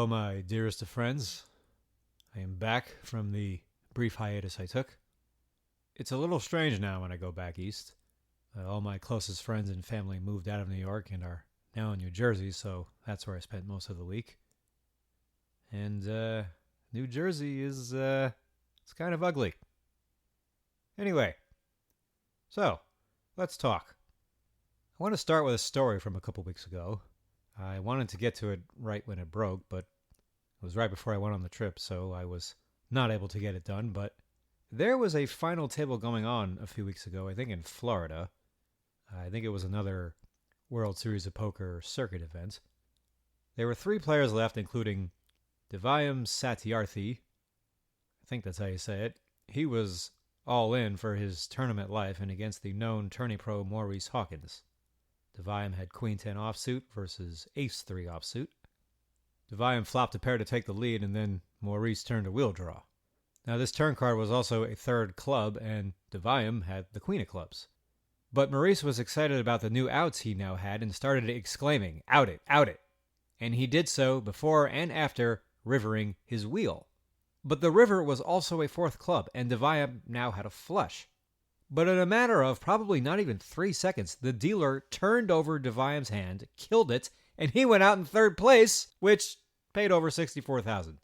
Hello, my dearest of friends. I am back from the brief hiatus I took. It's a little strange now when I go back east. All my closest friends and family moved out of New York and are now in New Jersey, so that's where I spent most of the week. And New Jersey is it's kind of ugly. Anyway, so let's talk. I want to start with a story from a couple weeks ago. I wanted to get to it right when it broke, but it was right before I went on the trip, so I was not able to get it done. But there was a final table going on a few weeks ago, I think in Florida. I think it was another World Series of Poker circuit event. There were 3 players left, including Devayam Satyarthi. I think that's how you say it. He was all in for his tournament life and against the known tourney pro Maurice Hawkins. Devayam had Queen 10 offsuit versus Ace 3 offsuit. Devayam flopped a pair to take the lead, and then Maurice turned a wheel draw. Now, this turn card was also a 3rd club, and Devayam had the Queen of clubs. But Maurice was excited about the new outs he now had and started exclaiming, "Out it, out it." And he did so before and after rivering his wheel. But the river was also a 4th club, and Devayam now had a flush. But in a matter of probably not even 3 seconds, the dealer turned over Devayam's hand, killed it, and he went out in 3rd place, which paid over $64,000.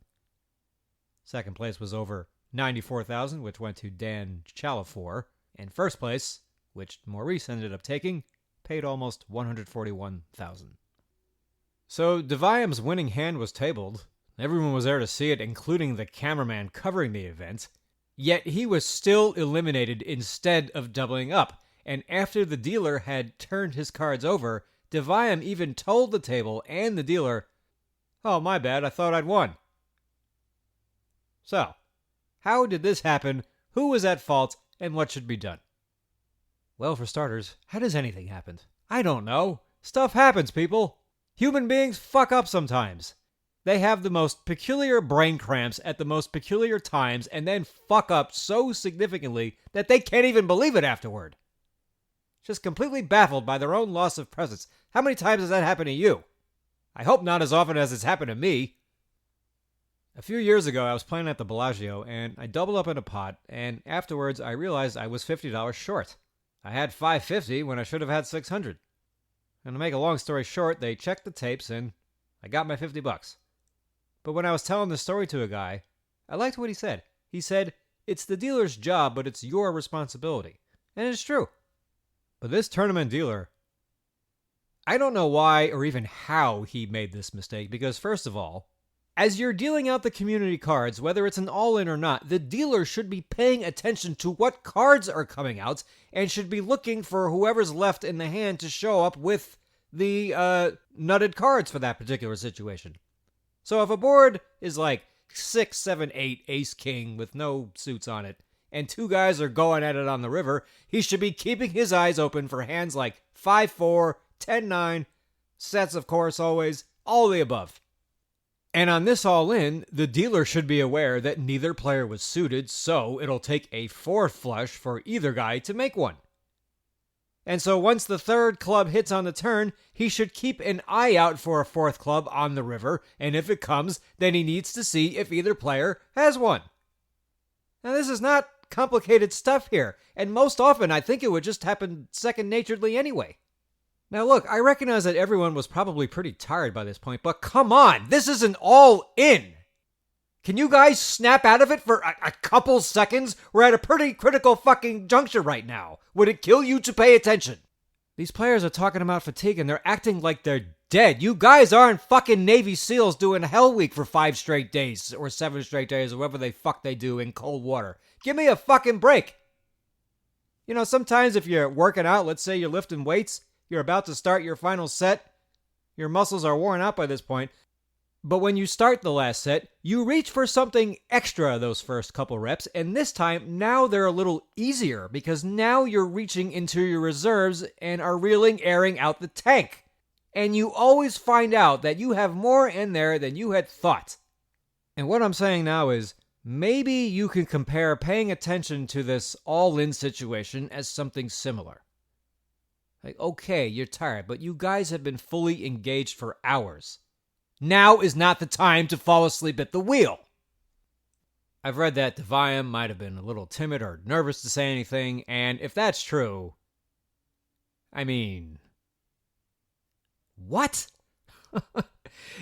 Second place was over $94,000, which went to Dan Chalafor. And first place, which Maurice ended up taking, paid almost $141,000. So Devayam's winning hand was tabled. Everyone was there to see it, including the cameraman covering the event. Yet he was still eliminated instead of doubling up. And after the dealer had turned his cards over, Devayam even told the table and the dealer, "Oh, my bad, I thought I'd won." So, how did this happen? Who was at fault? And what should be done? Well, for starters, how does anything happen? I don't know. Stuff happens, people. Human beings fuck up sometimes. They have the most peculiar brain cramps at the most peculiar times and then fuck up so significantly that they can't even believe it afterward. Just completely baffled by their own loss of presence. How many times has that happened to you? I hope not as often as it's happened to me. A few years ago, I was playing at the Bellagio, and I doubled up in a pot, and afterwards I realized I was $50 short. I had $550 when I should have had $600. And to make a long story short, they checked the tapes, and I got my $50. But when I was telling the story to a guy, I liked what he said. He said, "It's the dealer's job, but it's your responsibility." And it's true. But this tournament dealer, I don't know why or even how he made this mistake, because first of all, as you're dealing out the community cards, whether it's an all-in or not, the dealer should be paying attention to what cards are coming out and should be looking for whoever's left in the hand to show up with the nutted cards for that particular situation. So if a board is like 6, 7, 8, ace, king with no suits on it, and 2 guys are going at it on the river, he should be keeping his eyes open for hands like 5-4, 10-9, sets of course always, all the above. And on this all-in, the dealer should be aware that neither player was suited, so it'll take a 4th flush for either guy to make one. And so once the 3rd club hits on the turn, he should keep an eye out for a 4th club on the river, and if it comes, then he needs to see if either player has one. Now this is not complicated stuff here, and most often I think it would just happen second-naturedly anyway. Now look, I recognize that everyone was probably pretty tired by this point, but come on, this is an all-in! Can you guys snap out of it for a couple seconds? We're at a pretty critical fucking juncture right now. Would it kill you to pay attention? These players are talking about fatigue and they're acting like they're dead. You guys aren't fucking Navy SEALs doing Hell Week for 5 straight days or 7 straight days or whatever the fuck they do in cold water. Give me a fucking break. You know, sometimes if you're working out, let's say you're lifting weights, you're about to start your final set, your muscles are worn out by this point, but when you start the last set, you reach for something extra those first couple reps, and this time, now they're a little easier, because now you're reaching into your reserves and are airing out the tank. And you always find out that you have more in there than you had thought. And what I'm saying now is, maybe you can compare paying attention to this all-in situation as something similar. Like, okay, you're tired, but you guys have been fully engaged for hours. Now is not the time to fall asleep at the wheel. I've read that Deviam might have been a little timid or nervous to say anything, and if that's true, I mean, what?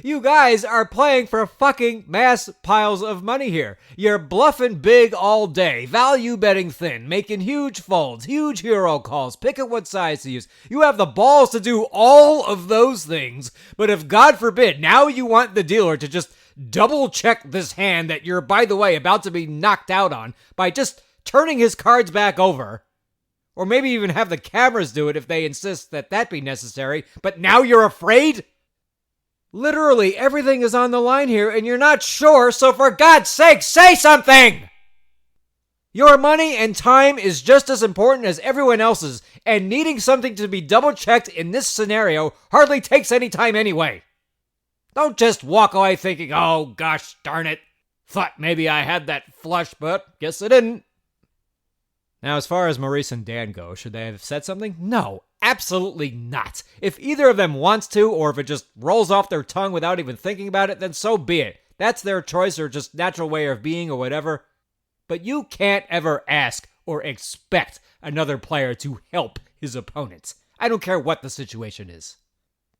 You guys are playing for fucking mass piles of money here. You're bluffing big all day, value betting thin, making huge folds, huge hero calls, picking what size to use. You have the balls to do all of those things, but if God forbid, now you want the dealer to just double check this hand that you're, by the way, about to be knocked out on by just turning his cards back over, or maybe even have the cameras do it if they insist that be necessary, but now you're afraid? Literally, everything is on the line here, and you're not sure, so for God's sake, say something! Your money and time is just as important as everyone else's, and needing something to be double-checked in this scenario hardly takes any time anyway. Don't just walk away thinking, oh, gosh darn it, thought maybe I had that flush, but guess I didn't. Now, as far as Maurice and Dan go, should they have said something? No, absolutely not. If either of them wants to, or if it just rolls off their tongue without even thinking about it, then so be it. That's their choice or just natural way of being or whatever. But you can't ever ask or expect another player to help his opponent. I don't care what the situation is.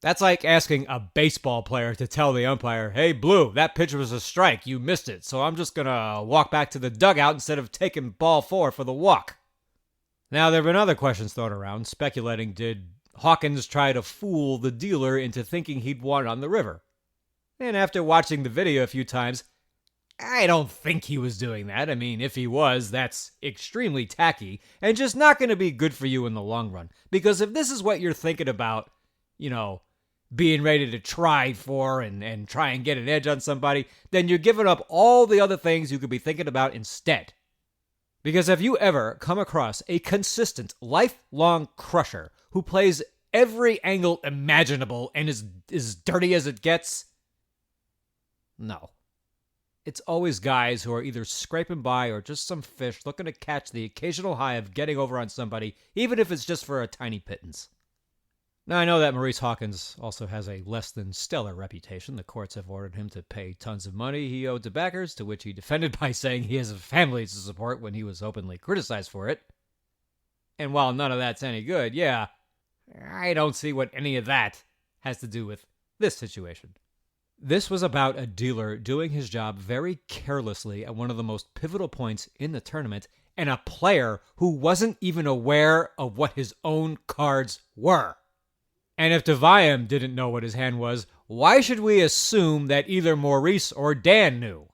That's like asking a baseball player to tell the umpire, hey, Blue, that pitch was a strike. You missed it, so I'm just going to walk back to the dugout instead of taking ball 4 for the walk. Now, there have been other questions thrown around, speculating, did Hawkins try to fool the dealer into thinking he'd won on the river? And after watching the video a few times, I don't think he was doing that. I mean, if he was, that's extremely tacky and just not going to be good for you in the long run. Because if this is what you're thinking about, being ready to try for and try and get an edge on somebody, then you're giving up all the other things you could be thinking about instead. Because have you ever come across a consistent, lifelong crusher who plays every angle imaginable and is as dirty as it gets? No. It's always guys who are either scraping by or just some fish looking to catch the occasional high of getting over on somebody, even if it's just for a tiny pittance. Now, I know that Maurice Hawkins also has a less than stellar reputation. The courts have ordered him to pay tons of money he owed to backers, to which he defended by saying he has a family to support when he was openly criticized for it. And while none of that's any good, yeah, I don't see what any of that has to do with this situation. This was about a dealer doing his job very carelessly at one of the most pivotal points in the tournament, and a player who wasn't even aware of what his own cards were. And if Deviam didn't know what his hand was, why should we assume that either Maurice or Dan knew?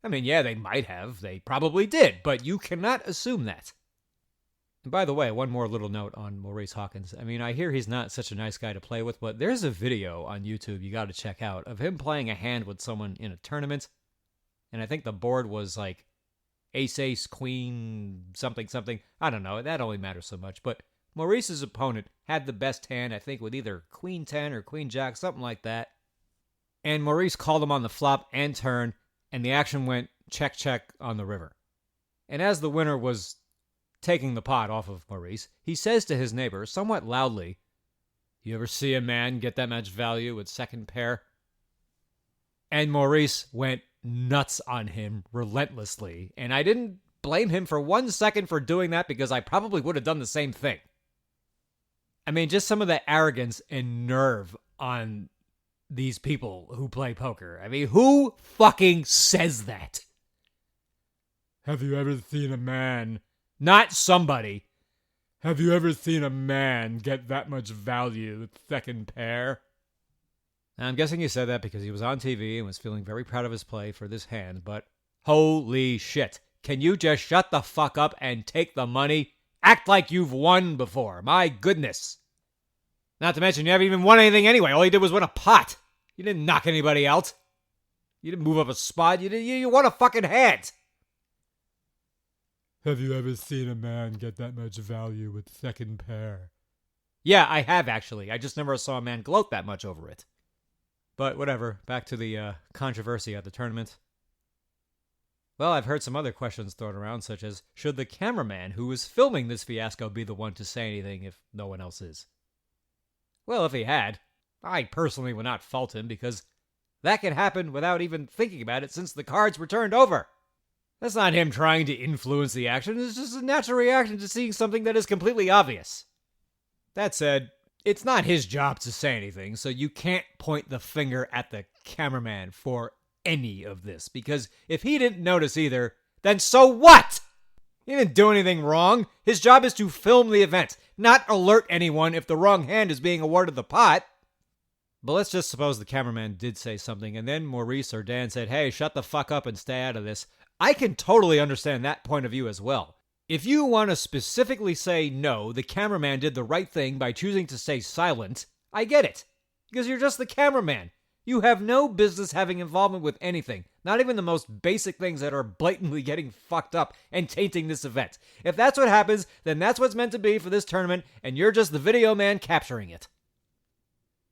I mean, yeah, they might have. They probably did, but you cannot assume that. And by the way, one more little note on Maurice Hawkins. I mean, I hear he's not such a nice guy to play with, but there's a video on YouTube you got to check out of him playing a hand with someone in a tournament. And I think the board was like ace, queen, something. I don't know. That only matters so much, but Maurice's opponent had the best hand, I think, with either queen 10 or queen jack, something like that. And Maurice called him on the flop and turn, and the action went check on the river. And as the winner was taking the pot off of Maurice, he says to his neighbor, somewhat loudly, "You ever see a man get that much value with second pair?" And Maurice went nuts on him relentlessly, and I didn't blame him for 1 second for doing that because I probably would have done the same thing. I mean, just some of the arrogance and nerve on these people who play poker. I mean, who fucking says that? Have you ever seen a man, not somebody, have you ever seen a man get that much value with second pair? Now, I'm guessing he said that because he was on TV and was feeling very proud of his play for this hand, but holy shit. Can you just shut the fuck up and take the money? Act like you've won before. My goodness. Not to mention, you haven't even won anything anyway. All you did was win a pot. You didn't knock anybody out. You didn't move up a spot. You won a fucking hand. Have you ever seen a man get that much value with second pair? Yeah, I have actually. I just never saw a man gloat that much over it. But whatever. Back to the controversy at the tournament. Well, I've heard some other questions thrown around, such as, should the cameraman who was filming this fiasco be the one to say anything if no one else is? Well, if he had, I personally would not fault him because That can happen without even thinking about it since the cards were turned over. That's not him trying to influence the action. It's just a natural reaction to seeing something that is completely obvious. That said, it's not his job to say anything, so you can't point the finger at the cameraman for any of this, because if he didn't notice either, then so what? He didn't do anything wrong. His job is to film the event, not alert anyone if the wrong hand is being awarded the pot. But let's just suppose the cameraman did say something, and then Maurice or Dan said, hey, shut the fuck up and stay out of this. I can totally understand that point of view as well. If you want to specifically say, no, the cameraman did the right thing by choosing to stay silent, I get it. Because you're just the cameraman. You have no business having involvement with anything, not even the most basic things that are blatantly getting fucked up and tainting this event. If that's what happens, then that's what's meant to be for this tournament, and you're just the video man capturing it.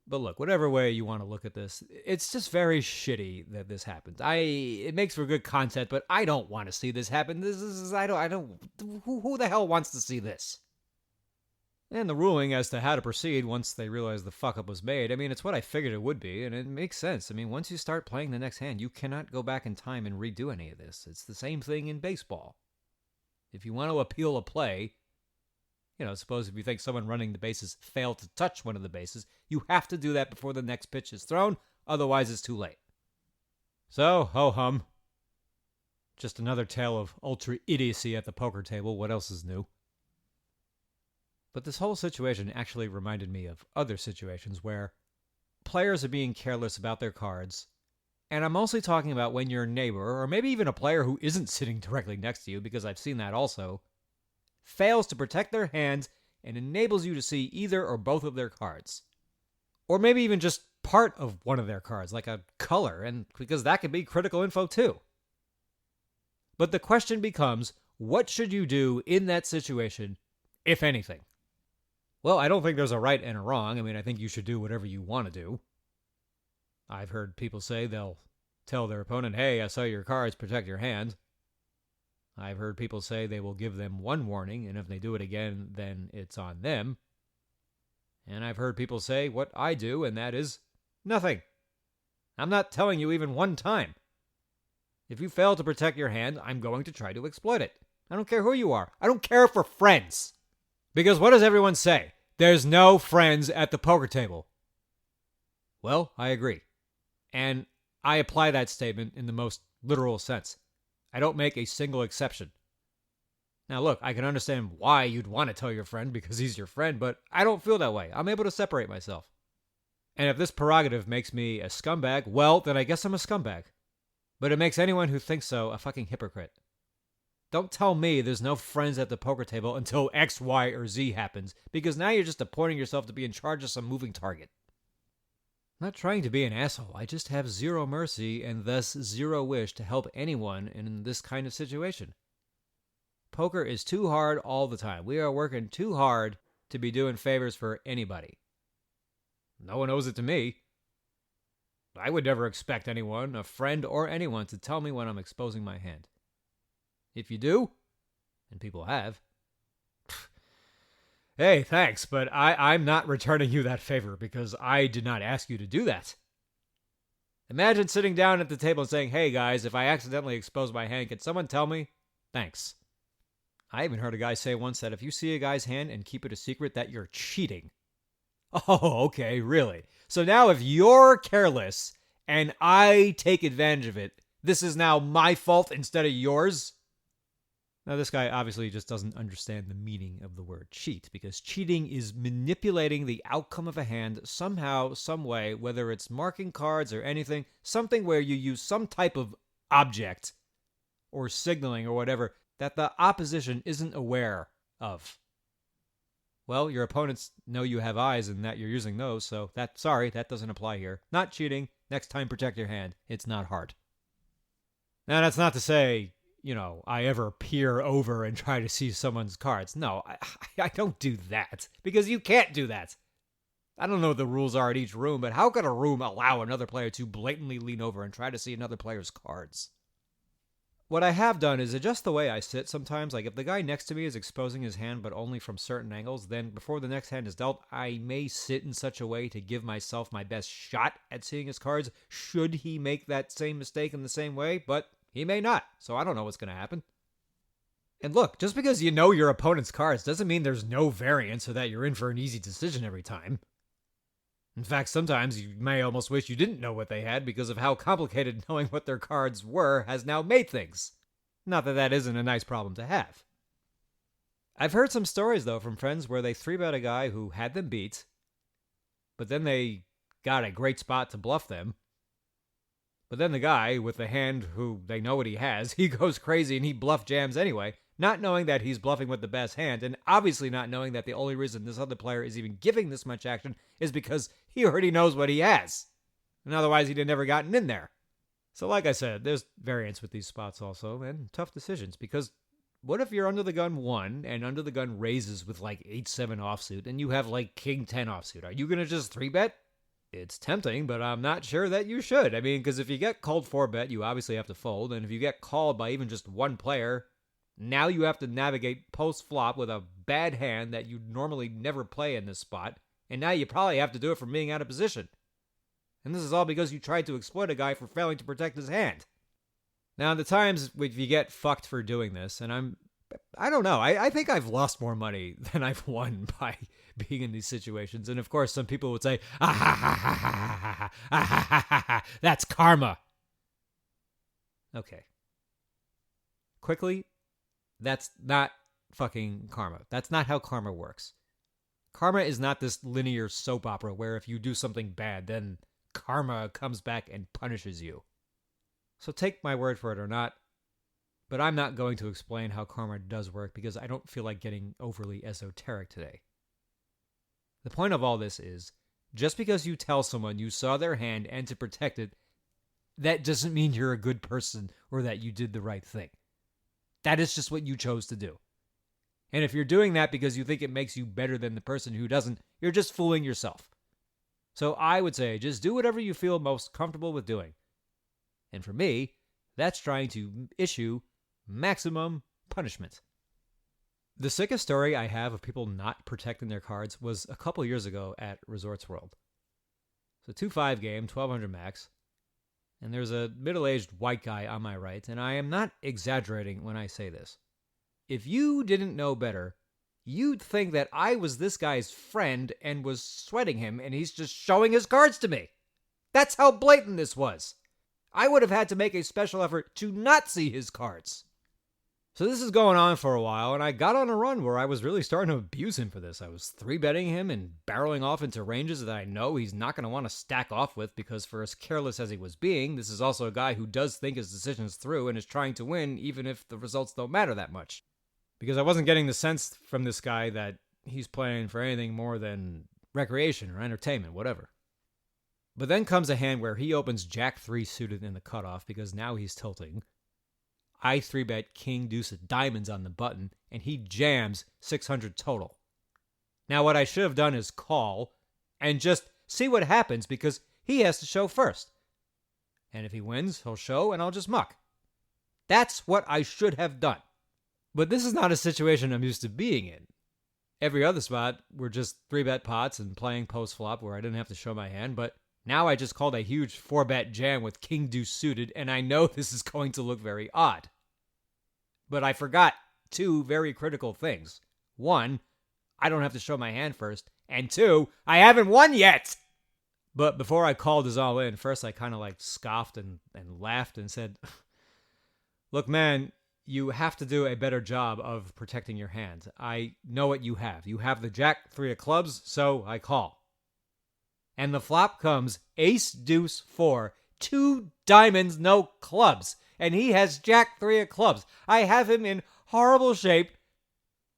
But look, whatever way you want to look at this, it's just very shitty that this happens. It makes for good content, but I don't want to see this happen. Who the hell wants to see this? And the ruling as to how to proceed once they realize the fuck up was made, I mean, it's what I figured it would be, and it makes sense. I mean, once you start playing the next hand, you cannot go back in time and redo any of this. It's the same thing in baseball. If you want to appeal a play, suppose if you think someone running the bases failed to touch one of the bases, you have to do that before the next pitch is thrown, otherwise it's too late. So, ho-hum. Just another tale of ultra idiocy at the poker table. What else is new? But this whole situation actually reminded me of other situations where players are being careless about their cards, and I'm mostly talking about when your neighbor, or maybe even a player who isn't sitting directly next to you, because I've seen that also, fails to protect their hands and enables you to see either or both of their cards. Or maybe even just part of one of their cards, like a color, and because that can be critical info too. But the question becomes, what should you do in that situation, if anything? Well, I don't think there's a right and a wrong. I mean, I think you should do whatever you want to do. I've heard people say they'll tell their opponent, hey, I saw your cards, protect your hand. I've heard people say they will give them one warning, and if they do it again, then it's on them. And I've heard people say what I do, and that is nothing. I'm not telling you even one time. If you fail to protect your hand, I'm going to try to exploit it. I don't care who you are. I don't care for friends. Because what does everyone say? There's no friends at the poker table. Well, I agree. And I apply that statement in the most literal sense. I don't make a single exception. Now look, I can understand why you'd want to tell your friend because he's your friend, but I don't feel that way. I'm able to separate myself. And if this prerogative makes me a scumbag, well, then I guess I'm a scumbag. But it makes anyone who thinks so a fucking hypocrite. Don't tell me there's no friends at the poker table until X, Y, or Z happens, because now you're just appointing yourself to be in charge of some moving target. I'm not trying to be an asshole. I just have zero mercy and thus zero wish to help anyone in this kind of situation. Poker is too hard all the time. We are working too hard to be doing favors for anybody. No one owes it to me. I would never expect anyone, a friend or anyone, to tell me when I'm exposing my hand. If you do, and people have, hey, thanks, but I'm not returning you that favor because I did not ask you to do that. Imagine sitting down at the table and saying, hey guys, if I accidentally expose my hand, can someone tell me? Thanks. I even heard a guy say once that if you see a guy's hand and keep it a secret, that you're cheating. Oh, okay, really? So now if you're careless and I take advantage of it, this is now my fault instead of yours? Now, this guy obviously just doesn't understand the meaning of the word cheat, because cheating is manipulating the outcome of a hand somehow, some way, whether it's marking cards or anything, something where you use some type of object or signaling or whatever that the opposition isn't aware of. Well, your opponents know you have eyes and that you're using those, so that doesn't apply here. Not cheating. Next time, protect your hand. It's not hard. Now, that's not to say, I ever peer over and try to see someone's cards. No, I don't do that, because you can't do that. I don't know what the rules are at each room, but how could a room allow another player to blatantly lean over and try to see another player's cards? What I have done is adjust the way I sit sometimes. Like if the guy next to me is exposing his hand but only from certain angles, then before the next hand is dealt, I may sit in such a way to give myself my best shot at seeing his cards should he make that same mistake in the same way, but he may not, so I don't know what's going to happen. And look, just because you know your opponent's cards doesn't mean there's no variance so that you're in for an easy decision every time. In fact, sometimes you may almost wish you didn't know what they had because of how complicated knowing what their cards were has now made things. Not that that isn't a nice problem to have. I've heard some stories, though, from friends where they 3-bet a guy who had them beat, but then they got a great spot to bluff them. But then the guy with the hand who they know what he has, he goes crazy and he bluff jams anyway, not knowing that he's bluffing with the best hand, and obviously not knowing that the only reason this other player is even giving this much action is because he already knows what he has. And otherwise he'd have never gotten in there. So like I said, there's variance with these spots also, and tough decisions, because what if you're under the gun 1, and under the gun raises with like 8-7 offsuit, and you have like king 10 offsuit? Are you going to just 3-bet? It's tempting, but I'm not sure that you should. I mean, because if you get called 4-bet, you obviously have to fold, and if you get called by even just one player, now you have to navigate post-flop with a bad hand that you'd normally never play in this spot, and now you probably have to do it from being out of position. And this is all because you tried to exploit a guy for failing to protect his hand. Now, the times if you get fucked for doing this, and I don't know, I think I've lost more money than I've won by being in these situations. And of course, some people would say, ah ha ha ha ha ha ha ha ha ha, that's karma. Okay. Quickly, that's not fucking karma. That's not how karma works. Karma is not this linear soap opera where if you do something bad, then karma comes back and punishes you. So take my word for it or not, but I'm not going to explain how karma does work because I don't feel like getting overly esoteric today. The point of all this is, just because you tell someone you saw their hand and to protect it, that doesn't mean you're a good person or that you did the right thing. That is just what you chose to do. And if you're doing that because you think it makes you better than the person who doesn't, you're just fooling yourself. So I would say just do whatever you feel most comfortable with doing. And for me, that's trying to issue maximum punishment. The sickest story I have of people not protecting their cards was a couple years ago at Resorts World. It's a 2-5 game, 1200 max. And there's a middle-aged white guy on my right, and I am not exaggerating when I say this. If you didn't know better, you'd think that I was this guy's friend and was sweating him, and he's just showing his cards to me. That's how blatant this was. I would have had to make a special effort to not see his cards. So this is going on for a while, and I got on a run where I was really starting to abuse him for this. I was 3-betting him and barreling off into ranges that I know he's not going to want to stack off with because for as careless as he was being, this is also a guy who does think his decisions through and is trying to win even if the results don't matter that much. Because I wasn't getting the sense from this guy that he's playing for anything more than recreation or entertainment, whatever. But then comes a hand where he opens Jack 3 suited in the cutoff because now he's tilting. I 3-bet King Deuce of Diamonds on the button, and he jams 600 total. Now what I should have done is call and just see what happens because he has to show first. And if he wins, he'll show and I'll just muck. That's what I should have done. But this is not a situation I'm used to being in. Every other spot, we're just 3-bet pots and playing post-flop where I didn't have to show my hand, but now I just called a huge 4-bet jam with King Deuce suited, and I know this is going to look very odd. But I forgot 2 very critical things. 1, I don't have to show my hand first, and 2, I haven't won yet! But before I called his all in, first I kind of scoffed and laughed and said, look man, you have to do a better job of protecting your hand. I know what you have. You have the Jack 3 of clubs, so I call. And the flop comes Ace Deuce 4, 2 diamonds, no clubs. And he has Jack 3 of clubs. I have him in horrible shape.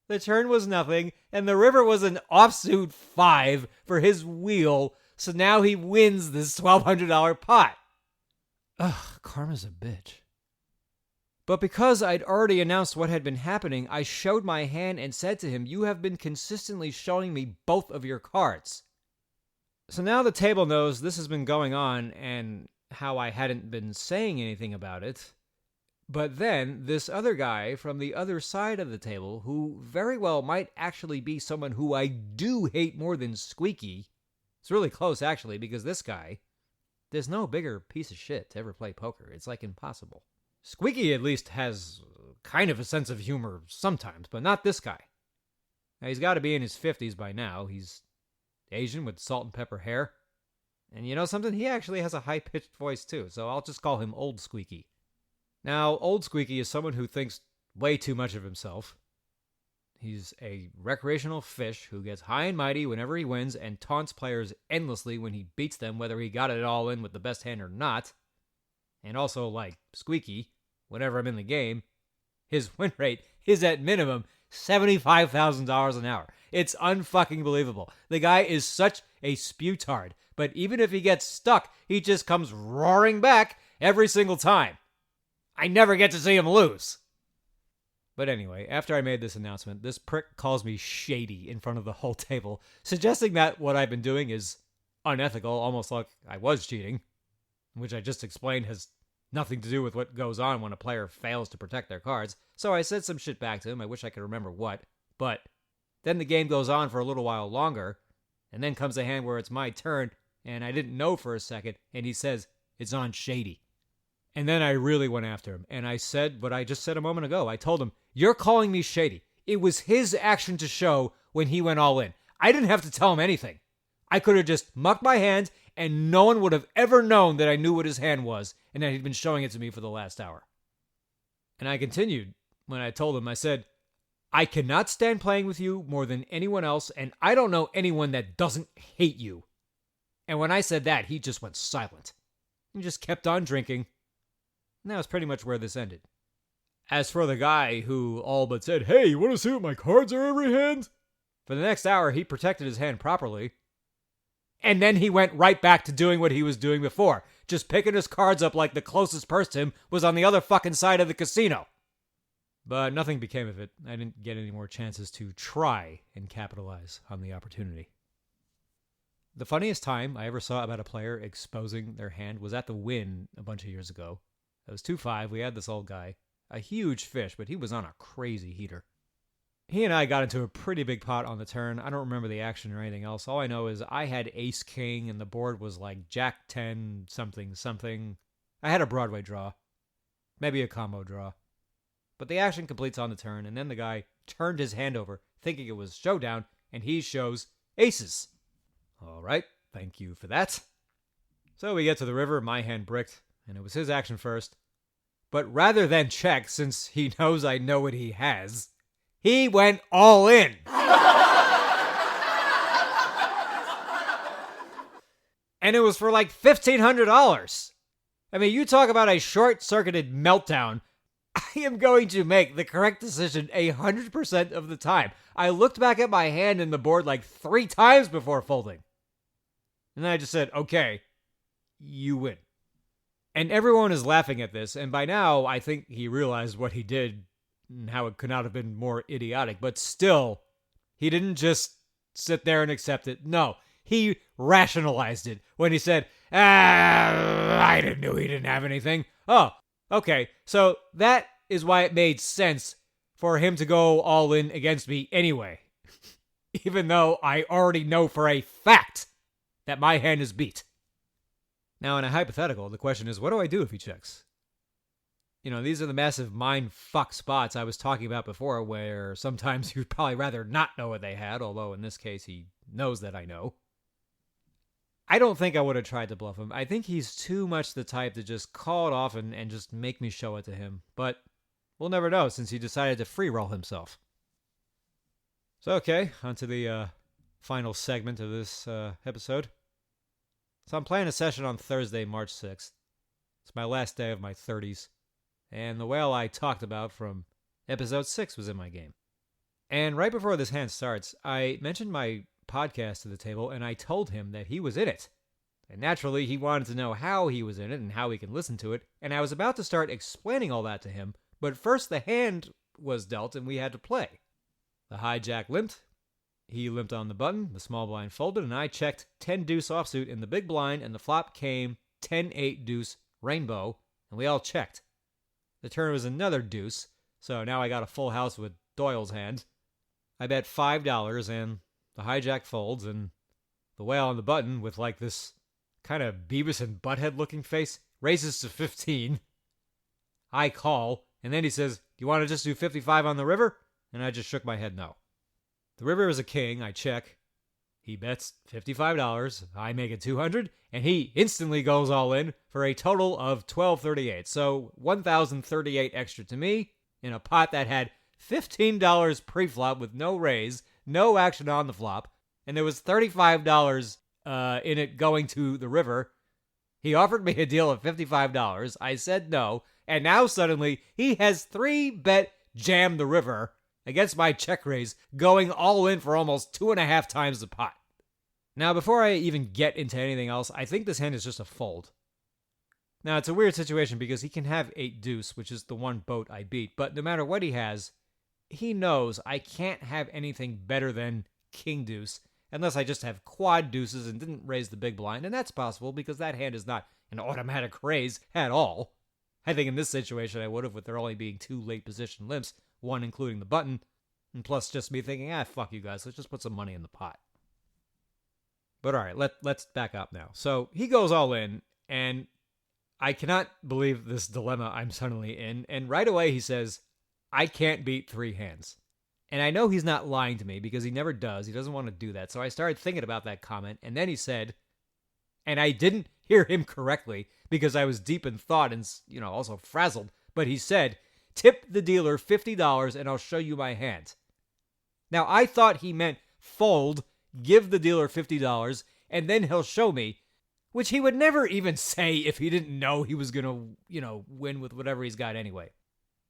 The turn was nothing, and the river was an offsuit 5 for his wheel, so now he wins this $1,200 pot. Ugh, karma's a bitch. But because I'd already announced what had been happening, I showed my hand and said to him, you have been consistently showing me both of your cards. So now the table knows this has been going on and how I hadn't been saying anything about it. But then this other guy from the other side of the table, who very well might actually be someone who I do hate more than Squeaky. It's really close, actually, because this guy, there's no bigger piece of shit to ever play poker. It's like impossible. Squeaky at least has kind of a sense of humor sometimes, but not this guy. Now, he's got to be in his 50s by now. He's Asian with salt and pepper hair. And you know something? He actually has a high-pitched voice too, so I'll just call him Old Squeaky. Now, Old Squeaky is someone who thinks way too much of himself. He's a recreational fish who gets high and mighty whenever he wins and taunts players endlessly when he beats them, whether he got it all in with the best hand or not. And also, like Squeaky, whenever I'm in the game, his win rate is at minimum $75,000 an hour. It's unfucking believable. The guy is such a sputard, but even if he gets stuck, he just comes roaring back every single time. I never get to see him lose. But anyway, after I made this announcement, this prick calls me shady in front of the whole table, suggesting that what I've been doing is unethical, almost like I was cheating, which I just explained has nothing to do with what goes on when a player fails to protect their cards. So I said some shit back to him. I wish I could remember what. But then the game goes on for a little while longer, and then comes a hand where it's my turn, and I didn't know for a second, and he says, it's on shady. And then I really went after him, and I said what I just said a moment ago. I told him, you're calling me shady. It was his action to show when he went all in. I didn't have to tell him anything. I could have just mucked my hand, and no one would have ever known that I knew what his hand was, and that he'd been showing it to me for the last hour. And I continued when I told him, I said, I cannot stand playing with you more than anyone else, and I don't know anyone that doesn't hate you. And when I said that, he just went silent. He just kept on drinking. And that was pretty much where this ended. As for the guy who all but said, hey, you want to see what my cards are every hand? For the next hour, he protected his hand properly. And then he went right back to doing what he was doing before. Just picking his cards up like the closest person to him was on the other fucking side of the casino. But nothing became of it. I didn't get any more chances to try and capitalize on the opportunity. The funniest time I ever saw about a player exposing their hand was at the Win a bunch of years ago. It was 2-5. We had this old guy. A huge fish, but he was on a crazy heater. He and I got into a pretty big pot on the turn. I don't remember the action or anything else. All I know is I had ace-king, and the board was like jack-10 something. I had a Broadway draw. Maybe a combo draw. But the action completes on the turn, and then the guy turned his hand over, thinking it was showdown, and he shows aces. All right, thank you for that. So we get to the river, my hand bricked, and it was his action first. But rather than check, since he knows I know what he has, he went all in. And it was for like $1,500. I mean, you talk about a short-circuited meltdown. I am going to make the correct decision 100% of the time. I looked back at my hand and the board like 3 times before folding. And then I just said, okay, you win. And everyone is laughing at this, and by now I think he realized what he did and how it could not have been more idiotic. But still, he didn't just sit there and accept it. No, he rationalized it when he said, I didn't know he didn't have anything. Oh, okay, so that is why it made sense for him to go all in against me anyway. Even though I already know for a fact that my hand is beat. Now, in a hypothetical, the question is, what do I do if he checks? You know, these are the massive mind fuck spots I was talking about before, where sometimes you'd probably rather not know what they had, although in this case he knows that I know. I don't think I would have tried to bluff him. I think he's too much the type to just call it off and just make me show it to him. But we'll never know since he decided to free roll himself. So, okay, on to the final segment of this episode. So I'm playing a session on Thursday, March 6th. It's my last day of my 30s. And the whale I talked about from episode 6 was in my game. And right before this hand starts, I mentioned my podcast to the table, and I told him that he was in it. And naturally, he wanted to know how he was in it and how he can listen to it. And I was about to start explaining all that to him, but first the hand was dealt and we had to play. The hijack limped. He limped on the button, the small blind folded, and I checked 10 deuce offsuit in the big blind, and the flop came 10-8 deuce rainbow, and we all checked. The turn was another deuce, so now I got a full house with Doyle's hand. I bet $5, and the hijack folds, and the whale on the button, with like this kind of Beavis and Butthead looking face, raises to 15. I call, and then he says, "Do you want to just do 55 on the river?" And I just shook my head no. The river is a king. I check. He bets $55. I make it 200, and he instantly goes all in for a total of $12.38. So $1,038 extra to me in a pot that had $15 pre-flop with no raise, no action on the flop, and there was $35 in it going to the river. He offered me a deal of $55. I said no, and now suddenly he has 3-bet jam the river against my check raise, going all in for almost 2.5 times the pot. Now, before I even get into anything else, I think this hand is just a fold. Now, it's a weird situation because he can have 8 deuce, which is the one boat I beat, but no matter what he has, he knows I can't have anything better than king deuce unless I just have quad deuces and didn't raise the big blind, and that's possible because that hand is not an automatic raise at all. I think in this situation I would have, with there only being 2 late position limps, one including the button, and plus just me thinking, fuck you guys, let's just put some money in the pot. But alright, let's back up now. So he goes all in, and I cannot believe this dilemma I'm suddenly in, and right away he says, "I can't beat 3 hands." And I know he's not lying to me because he never does. He doesn't want to do that. So I started thinking about that comment, and then he said, and I didn't hear him correctly because I was deep in thought and, also frazzled, but he said, "Tip the dealer $50 and I'll show you my hand." Now, I thought he meant fold, give the dealer $50, and then he'll show me, which he would never even say if he didn't know he was going to, win with whatever he's got anyway.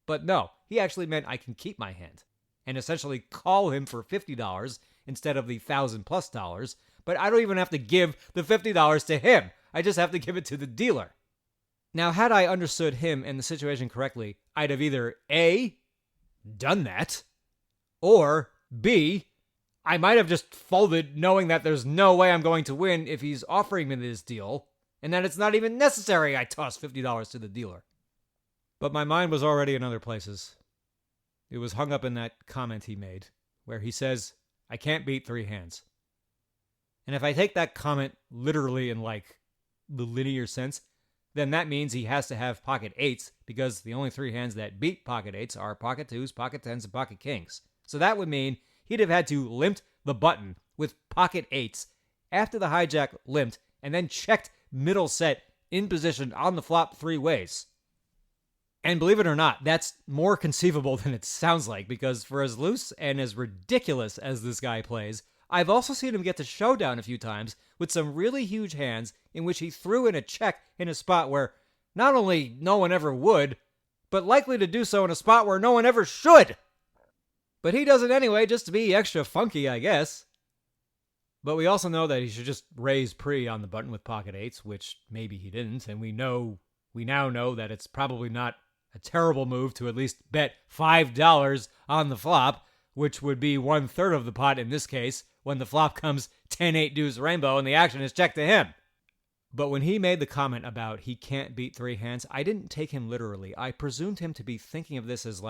But no, he actually meant I can keep my hand and essentially call him for $50 instead of the $1,000+, but I don't even have to give the $50 to him. I just have to give it to the dealer. Now, had I understood him and the situation correctly, I'd have either A, done that, or B, I might have just folded knowing that there's no way I'm going to win if he's offering me this deal, and that it's not even necessary I toss $50 to the dealer. But my mind was already in other places. It was hung up in that comment he made, where he says, "I can't beat 3 hands." And if I take that comment literally in the linear sense, then that means he has to have pocket 8s, because the only 3 hands that beat pocket 8s are pocket 2s, pocket 10s, and pocket kings. So that would mean he'd have had to limp the button with pocket 8s after the hijack limped, and then checked middle set in position on the flop 3 ways. And believe it or not, that's more conceivable than it sounds like, because for as loose and as ridiculous as this guy plays, I've also seen him get to showdown a few times with some really huge hands in which he threw in a check in a spot where not only no one ever would, but likely to do so in a spot where no one ever should. But he does it anyway, just to be extra funky, I guess. But we also know that he should just raise pre on the button with pocket 8s, which maybe he didn't, and we now know that it's probably not a terrible move to at least bet $5 on the flop, which would be 1/3 of the pot in this case, when the flop comes 10-8 deuce rainbow and the action is checked to him. But when he made the comment about he can't beat 3 hands, I didn't take him literally. I presumed him to be thinking of this as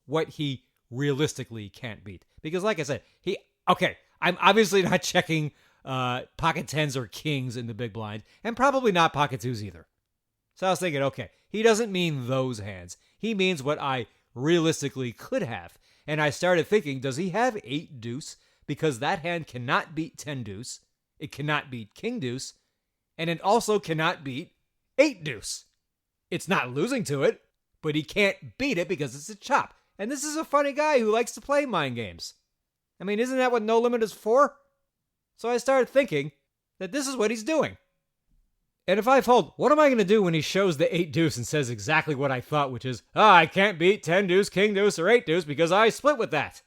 what he realistically can't beat. Because like I said, I'm obviously not checking pocket 10s or kings in the big blind, and probably not pocket 2s either. So I was thinking, okay, he doesn't mean those hands. He means what I realistically could have. And I started thinking, does he have 8 deuce? Because that hand cannot beat 10 deuce. It cannot beat king deuce. And it also cannot beat 8 deuce. It's not losing to it, but he can't beat it because it's a chop. And this is a funny guy who likes to play mind games. I mean, isn't that what No Limit is for? So I started thinking that this is what he's doing. And if I fold, what am I going to do when he shows the 8 deuce and says exactly what I thought, which is, I can't beat 10 deuce, king deuce, or 8 deuce because I split with that.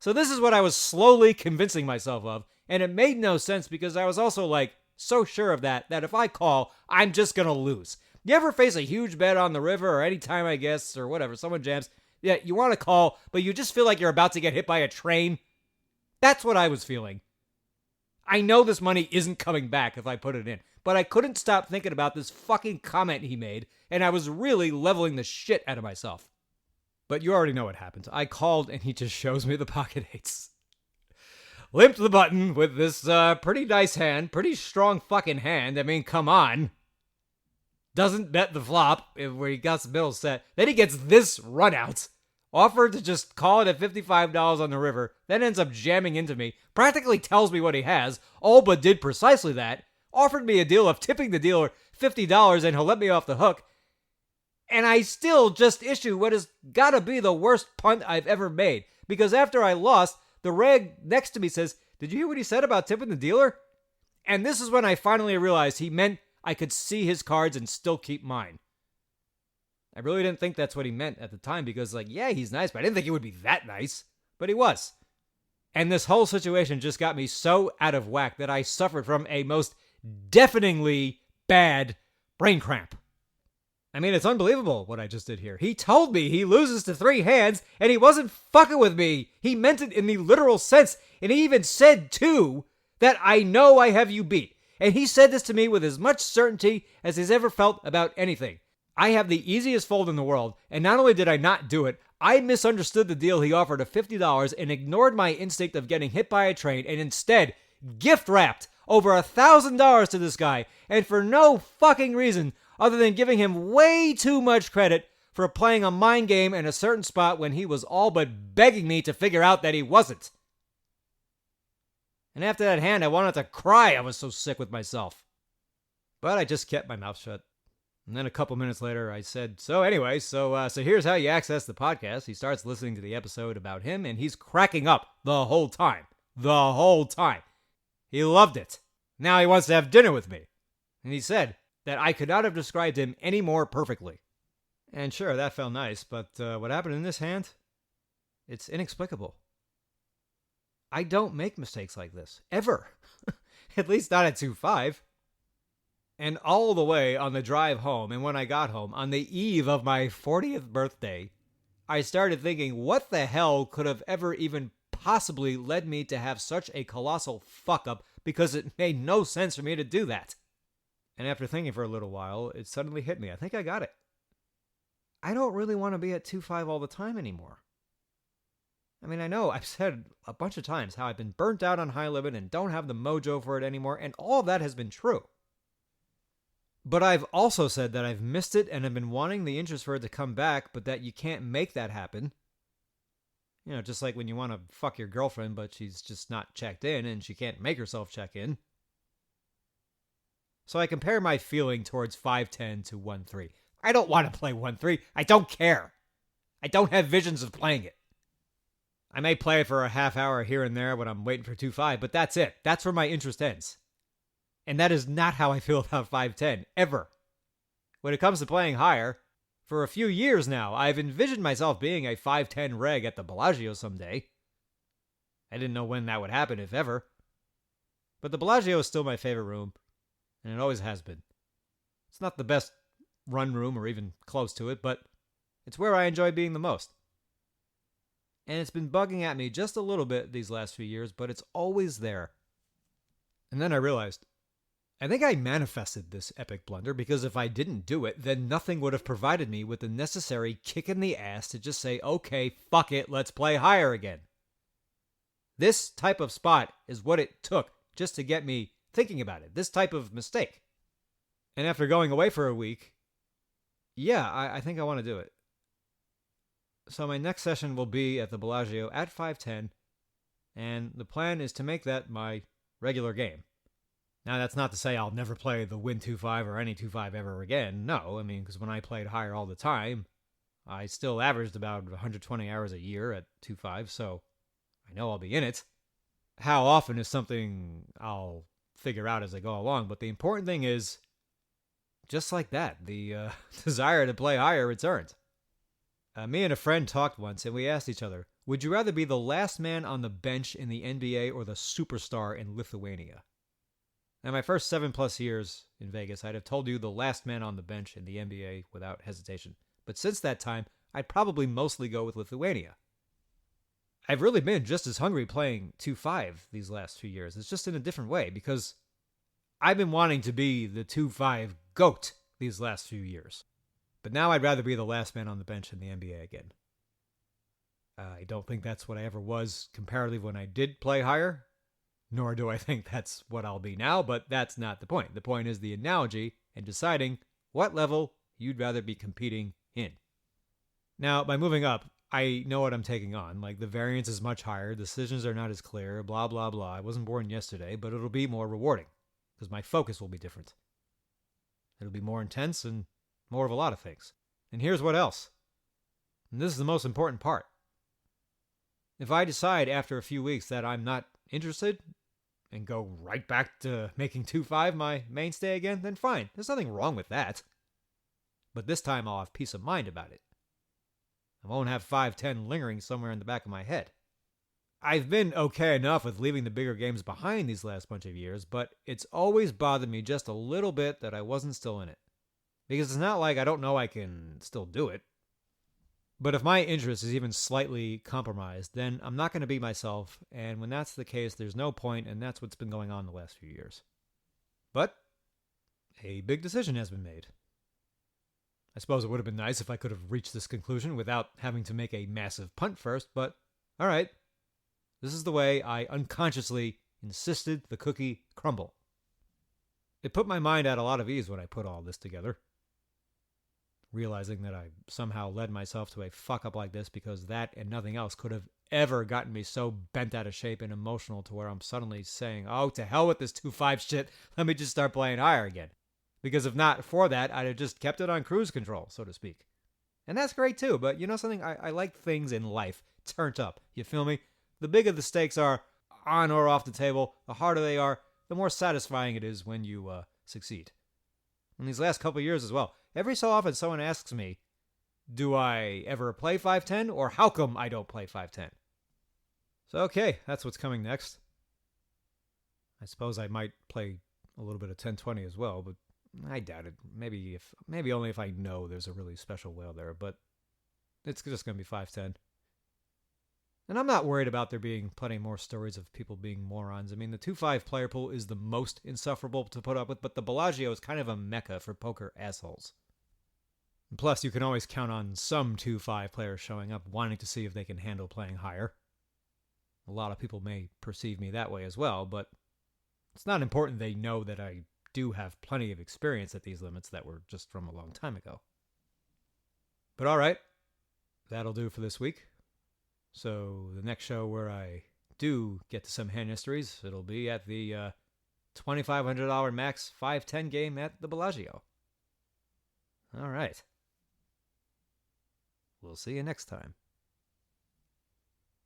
So this is what I was slowly convincing myself of, and it made no sense because I was also so sure of that if I call, I'm just going to lose. You ever face a huge bet on the river or any time, I guess, or whatever, someone jams, yeah, you want to call, but you just feel like you're about to get hit by a train? That's what I was feeling. I know this money isn't coming back if I put it in, but I couldn't stop thinking about this fucking comment he made, and I was really leveling the shit out of myself. But you already know what happens. I called, and he just shows me the pocket eights. Limped the button with this pretty nice hand, pretty strong fucking hand. I mean, come on. Doesn't bet the flop where he got the middle set. Then he gets this run out. Offered to just call it at $55 on the river, then ends up jamming into me, practically tells me what he has, all but did precisely that, offered me a deal of tipping the dealer $50 and he'll let me off the hook, and I still just issue what has gotta be the worst punt I've ever made, because after I lost, the reg next to me says, "Did you hear what he said about tipping the dealer?" And this is when I finally realized he meant I could see his cards and still keep mine. I really didn't think that's what he meant at the time because, yeah, he's nice, but I didn't think he would be that nice. But he was. And this whole situation just got me so out of whack that I suffered from a most deafeningly bad brain cramp. I mean, it's unbelievable what I just did here. He told me he loses to 3 hands, and he wasn't fucking with me. He meant it in the literal sense, and he even said, too, that I know I have you beat. And he said this to me with as much certainty as he's ever felt about anything. I have the easiest fold in the world, and not only did I not do it, I misunderstood the deal he offered of $50 and ignored my instinct of getting hit by a train and instead gift-wrapped over $1,000 to this guy, and for no fucking reason other than giving him way too much credit for playing a mind game in a certain spot when he was all but begging me to figure out that he wasn't. And after that hand, I wanted to cry. I was so sick with myself. But I just kept my mouth shut. And then a couple minutes later, I said, so here's how you access the podcast. He starts listening to the episode about him, and he's cracking up the whole time. The whole time. He loved it. Now he wants to have dinner with me. And he said that I could not have described him any more perfectly. And sure, that felt nice, but what happened in this hand? It's inexplicable. I don't make mistakes like this. Ever. At least not at 2-5. And all the way on the drive home, and when I got home, on the eve of my 40th birthday, I started thinking, what the hell could have ever even possibly led me to have such a colossal fuck-up, because it made no sense for me to do that. And after thinking for a little while, it suddenly hit me. I think I got it. I don't really want to be at 2-5 all the time anymore. I mean, I know I've said a bunch of times how I've been burnt out on high limit and don't have the mojo for it anymore, and all of that has been true. But I've also said that I've missed it and have been wanting the interest for it to come back, but that you can't make that happen. You know, just like when you want to fuck your girlfriend, but she's just not checked in and she can't make herself check in. So I compare my feeling towards 5-10 to 1-3. I don't want to play 1-3. I don't care. I don't have visions of playing it. I may play it for a half hour here and there when I'm waiting for 2-5, but that's it. That's where my interest ends. And that is not how I feel about 5-10, ever. When it comes to playing higher, for a few years now, I've envisioned myself being a 5-10 reg at the Bellagio someday. I didn't know when that would happen, if ever. But the Bellagio is still my favorite room, and it always has been. It's not the best run room or even close to it, but it's where I enjoy being the most. And it's been bugging at me just a little bit these last few years, but it's always there. And then I realized, I think I manifested this epic blunder because if I didn't do it, then nothing would have provided me with the necessary kick in the ass to just say, okay, fuck it, let's play higher again. This type of spot is what it took just to get me thinking about it, this type of mistake. And after going away for a week, yeah, I think I want to do it. So my next session will be at the Bellagio at 5-10, and the plan is to make that my regular game. Now, that's not to say I'll never play the Win 2-5 or any 2-5 ever again. No, I mean, because when I played higher all the time, I still averaged about 120 hours a year at 2-5, so I know I'll be in it. How often is something I'll figure out as I go along, but the important thing is, just like that, the desire to play higher returns. Me and a friend talked once, and we asked each other, would you rather be the last man on the bench in the NBA or the superstar in Lithuania? Now, my first 7+ years in Vegas, I'd have told you the last man on the bench in the NBA without hesitation. But since that time, I'd probably mostly go with Lithuania. I've really been just as hungry playing 2-5 these last few years. It's just in a different way because I've been wanting to be the 2-5 GOAT these last few years. But now I'd rather be the last man on the bench in the NBA again. I don't think that's what I ever was comparatively when I did play higher, nor do I think that's what I'll be now, but that's not the point. The point is the analogy and deciding what level you'd rather be competing in. Now, by moving up, I know what I'm taking on. Like, the variance is much higher, decisions are not as clear, blah, blah, blah. I wasn't born yesterday, but it'll be more rewarding because my focus will be different. It'll be more intense and more of a lot of things. And here's what else. And this is the most important part. If I decide after a few weeks that I'm not interested and go right back to making 2-5 my mainstay again, then fine. There's nothing wrong with that. But this time I'll have peace of mind about it. I won't have 5-10 lingering somewhere in the back of my head. I've been okay enough with leaving the bigger games behind these last bunch of years, but it's always bothered me just a little bit that I wasn't still in it. Because it's not like I don't know I can still do it. But if my interest is even slightly compromised, then I'm not going to be myself, and when that's the case, there's no point, and that's what's been going on the last few years. But a big decision has been made. I suppose it would have been nice if I could have reached this conclusion without having to make a massive punt first, but all right. This is the way I unconsciously insisted the cookie crumble. It put my mind at a lot of ease when I put all this together. Realizing that I somehow led myself to a fuck-up like this because that and nothing else could have ever gotten me so bent out of shape and emotional to where I'm suddenly saying, oh, to hell with this 2-5 shit, let me just start playing higher again. Because if not for that, I'd have just kept it on cruise control, so to speak. And that's great too, but you know something? I like things in life turned up. You feel me? The bigger the stakes are, on or off the table, the harder they are, the more satisfying it is when you succeed. In these last couple of years as well, every so often someone asks me, do I ever play 5-10 or how come I don't play 5-10? So okay, that's what's coming next. I suppose I might play a little bit of 10-20 as well, but I doubt it. Maybe only if I know there's a really special whale there, but it's just going to be 5-10. And I'm not worried about there being plenty more stories of people being morons. I mean, the 2-5 player pool is the most insufferable to put up with, but the Bellagio is kind of a mecca for poker assholes. And plus, you can always count on some 2-5 players showing up wanting to see if they can handle playing higher. A lot of people may perceive me that way as well, but it's not important they know that I do have plenty of experience at these limits that were just from a long time ago. But alright, that'll do for this week. So the next show where I do get to some hand histories, it'll be at the $2,500 max 5-10 game at the Bellagio. All right. We'll see you next time.